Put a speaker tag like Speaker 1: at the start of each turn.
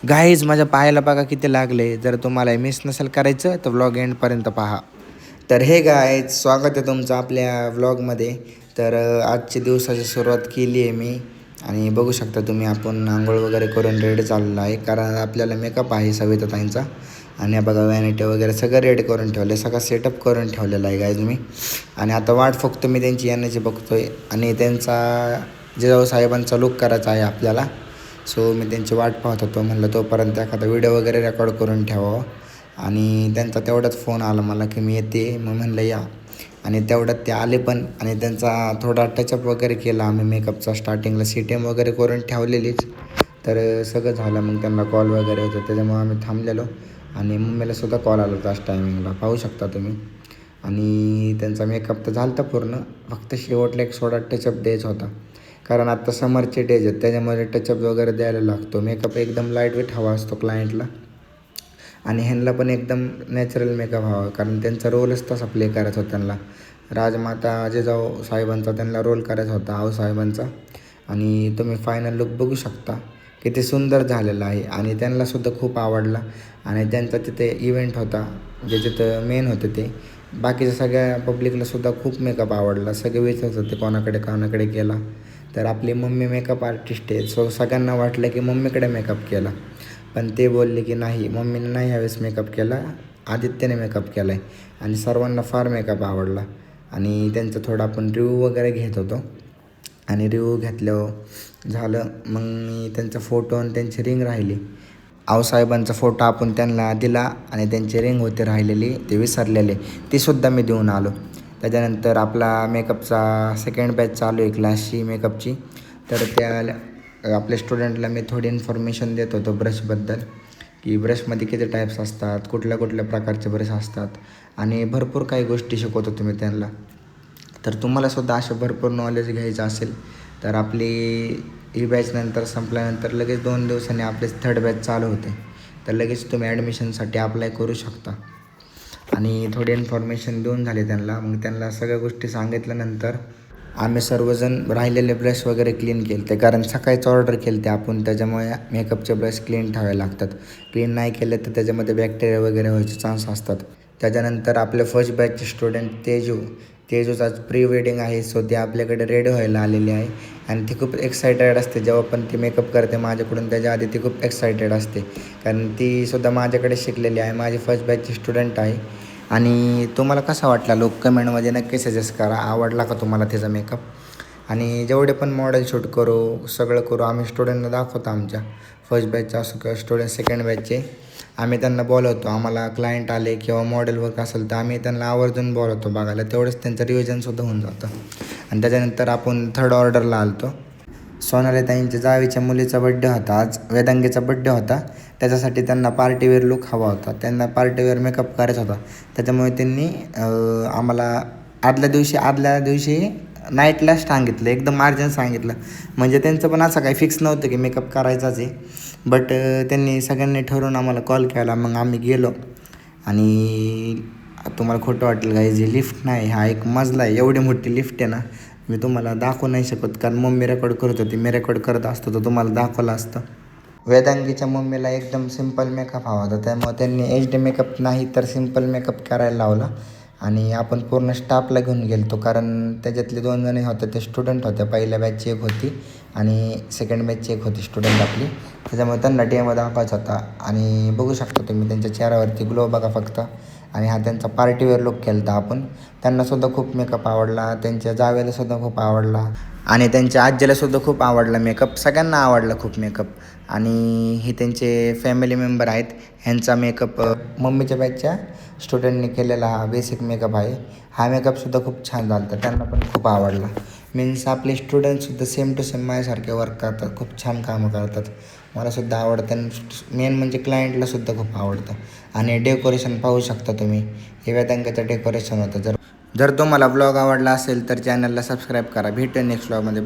Speaker 1: Guys माझ्या पायाला बघा किती लागले. जर तुम्हाला मिस नसेल करायचं तर व्लॉग एंडपर्यंत पहा. तर हे गाईज स्वागत आहे तुमचं आपल्या व्लॉगमध्ये. तर आजची दिवसाची सुरुवात केली आहे मी आणि बघू शकता तुम्ही आपण आंघोळ वगैरे करून रेडी चाललेलो आहे. कारण आपल्याला मेकअप आहे सविताताईंचा आणि बघा वॅनिटी वगैरे सगळं रेडी करून ठेवलं, सगळं सेटअप करून ठेवलेलं आहे गाईज मी. आणि आता वाट फक्त मी त्यांची येण्याची बघतोय आणि त्यांचा जिजाऊ साहेबांचा लुक करायचा आहे आपल्याला. सो मी त्यांची वाट पाहत होतो, म्हणलं तोपर्यंत एखादा व्हिडिओ वगैरे रेकॉर्ड करून ठेवावं. आणि त्यांचा तेवढाच फोन आला मला की मी येते, मग म्हणलं या. आणि तेवढ्यात ते आले पण आणि त्यांचा थोडा टचअप वगैरे केला आम्ही मेकअपचा. स्टार्टिंगला CTM वगैरे करून ठेवलेलीच. तर सगळं झालं, मग त्यांना कॉल वगैरे होतं त्याच्यामुळे आम्ही थांबलेलो. आणि मम्मीलासुद्धा कॉल आला होता टायमिंगला, पाहू शकता तुम्ही. आणि त्यांचा मेकअप तर झाला होता पूर्ण, फक्त शेवटला एक थोडा टचअप द्यायचा होता. कारण आत्ता समरचे डेज आहेत त्याच्यामध्ये टचअप वगैरे द्यायला लागतो. मेकअप एकदम लाईटवेट हवा असतो क्लायंटला आणि ह्यांना पण एकदम नॅचरल मेकअप हवा, कारण त्यांचा रोलच तसा प्ले करायचा होता त्यांना. राजमाता जिजाऊ साहेबांचा त्यांना रोल करायचा होता, आऊसाहेबांचा. आणि तुम्ही फायनल लुक बघू शकता किती सुंदर झालेला आहे आणि त्यांनासुद्धा खूप आवडला. आणि त्यांचा तिथे इव्हेंट होता जे तिथं मेन होते ते. बाकीच्या सगळ्या पब्लिकलासुद्धा खूप मेकअप आवडला. सगळे विचारत होते कोणाकडे केला. तर आपली मम्मी मेकअप आर्टिस्ट आहे, सो सगळ्यांना वाटलं की मम्मीकडे मेकअप केला. पण ते बोलले की नाही, मम्मीने नाही ह्यावेळेस मेकअप केला, आदित्यने मेकअप केला आहे. आणि सर्वांना फार मेकअप आवडला. आणि त्यांचं थोडं आपण रिव्ह्यू वगैरे घेत होतो आणि रिव्ह्यू घेतल्यावर झालं. मग मी त्यांचा फोटो आणि त्यांची रिंग राहिली. आऊसाहेबांचा फोटो आपण त्यांना दिला आणि त्यांची रिंग होते राहिलेली, ते विसरलेले, तीसुद्धा मी देऊन आलो. त्याच्यानंतर आपला मेकअपचा सेकंड बॅच चालू आहे क्लासची मेकअपची. तर त्या आपल्या स्टुडंटला मी थोडी इन्फॉर्मेशन देत होतो ब्रशबद्दल, की ब्रशमध्ये किती टाईप्स असतात, कुठल्या कुठल्या प्रकारचे ब्रश असतात आणि भरपूर काही गोष्टी शिकवतो तुम्ही त्यांना. तर तुम्हालासुद्धा असे भरपूर नॉलेज घ्यायचं असेल तर आपली ही बॅच नंतर संपल्यानंतर लगेच 2 दिवसांनी आपले थर्ड बॅच चालू होते. तर लगेच तुम्ही ॲडमिशनसाठी अप्लाय करू शकता. आणि थोडी इन्फॉर्मेशन देऊन झाली त्यांना. मग त्यांना सगळ्या गोष्टी सांगितल्यानंतर आम्ही सर्वजण राहिलेले ब्रश वगैरे क्लीन केले ते, कारण सकाळीच ऑर्डर केले ते आपण, त्याच्यामुळे मेकअपचे ब्रश क्लीन ठेवावे लागतात. क्लीन नाही केले तर त्याच्यामध्ये बॅक्टेरिया वगैरे व्हायचे चान्स असतात. त्याच्यानंतर आपले फर्स्ट बॅचचे स्टुडंट तेजूचा प्री वेडिंग आहे, सो ते आपल्याकडे रेडी व्हायला आलेली आहे. आणि ती खूप एक्सायटेड असते जेव्हा पण ती मेकअप करते माझ्याकडून. त्याच्या आधी ती खूप एक्सायटेड असते, कारण तीसुद्धा माझ्याकडे शिकलेली आहे, माझी फर्स्ट बॅचची स्टुडंट आहे. आणि तुम्हाला कसा वाटला लोक कमेंटमध्ये नक्की सजेस्ट करा, आवडला का तुम्हाला तिचा मेकअप. आणि जेवढे पण मॉडेल शूट करू सगळं करू आम्ही स्टुडंटला दाखवतो. आमच्या फर्स्ट बॅचचा असो किंवा स्टुडंट सेकंड बॅचचे आम्ही त्यांना बोलवतो. आम्हाला क्लायंट आले किंवा मॉडेल वर्क असेल तर आम्ही त्यांना आवर्जून बोलवतो बघायला, तेवढंच त्यांचं रिव्हिजनसुद्धा होऊन जातं. आणि त्याच्यानंतर आपण थर्ड ऑर्डरला आलतो. सोनालीताईंच्या जावेच्या मुलीचा बड्डे होता आज, वेदांगीचा बड्डे होता. त्याच्यासाठी त्यांना पार्टीवेअर लुक हवा होता, त्यांना पार्टीवेअर मेकअप करायचा होता. त्याच्यामुळे त्यांनी आम्हाला आदल्या दिवशी नाईटला सांगितलं, एकदम अर्जंट सांगितलं. म्हणजे त्यांचं पण असं काही फिक्स नव्हतं की मेकअप करायचाच आहे. बट त्यांनी सगळ्यांनी ठरवून आम्हाला कॉल केला, मग आम्ही गेलो. आणि तुम्हाला खोटं वाटेल काही, जी लिफ्ट नाही, हा एक मजला आहे, एवढी मोठी लिफ्ट आहे ना, मी तुम्हाला दाखवू नाही शकत, कारण मम्मी रेकॉर्ड करत होती. मी रेकॉर्ड करत असतो तर तुम्हाला दाखवलं असतं. वेदांगीच्या मम्मीला एकदम सिम्पल मेकअप हवा होता, त्यामुळे त्यांनी HD मेकअप नाही तर सिम्पल मेकअप करायला लावला. आणि आपण पूर्ण स्टाफला घेऊन गेलो होतो, कारण त्याच्यातले 2 जण होते ते स्टुडंट होत्या. पहिल्या बॅचची एक होती आणि सेकंड बॅचची एक होती स्टुडंट आपली. त्याच्यामुळे त्यांना डेमो दाखवायचा होता. आणि बघू शकता तुम्ही त्यांच्या चेहऱ्यावरती ग्लो बघा फक्त. आणि हा त्यांचा पार्टीवेअर लुक केला होता आपण. त्यांनासुद्धा खूप मेकअप आवडला, त्यांच्या जावेलासुद्धा खूप आवडला आणि त्यांच्या आजीलासुद्धा खूप आवडला मेकअप. सगळ्यांना आवडला खूप मेकअप. आणि हे त्यांचे फॅमिली मेंबर आहेत, ह्यांचा मेकअप मम्मीच्या बॅचच्या स्टुडंटने केलेला हा बेसिक मेकअप आहे. हा मेकअपसुद्धा खूप छान झाला होता, त्यांना पण खूप आवडला. मीन्स आपले स्टुडंटसुद्धा सेम टू सेम माझ्यासारखे वर्क करतात, खूप छान कामं करतात. मलासुद्धा आवडतं, मेन म्हणजे क्लायंटलासुद्धा खूप आवडतं. आणि डेकोरेशन पाहू शकता तुम्ही, हे वेदांगाचं डेकोरेशन होतं. जर तुम्हाला ब्लॉग आवडला असेल तर चॅनलला सबस्क्राईब करा. भेटू नेक्स्ट ब्लॉगमध्ये.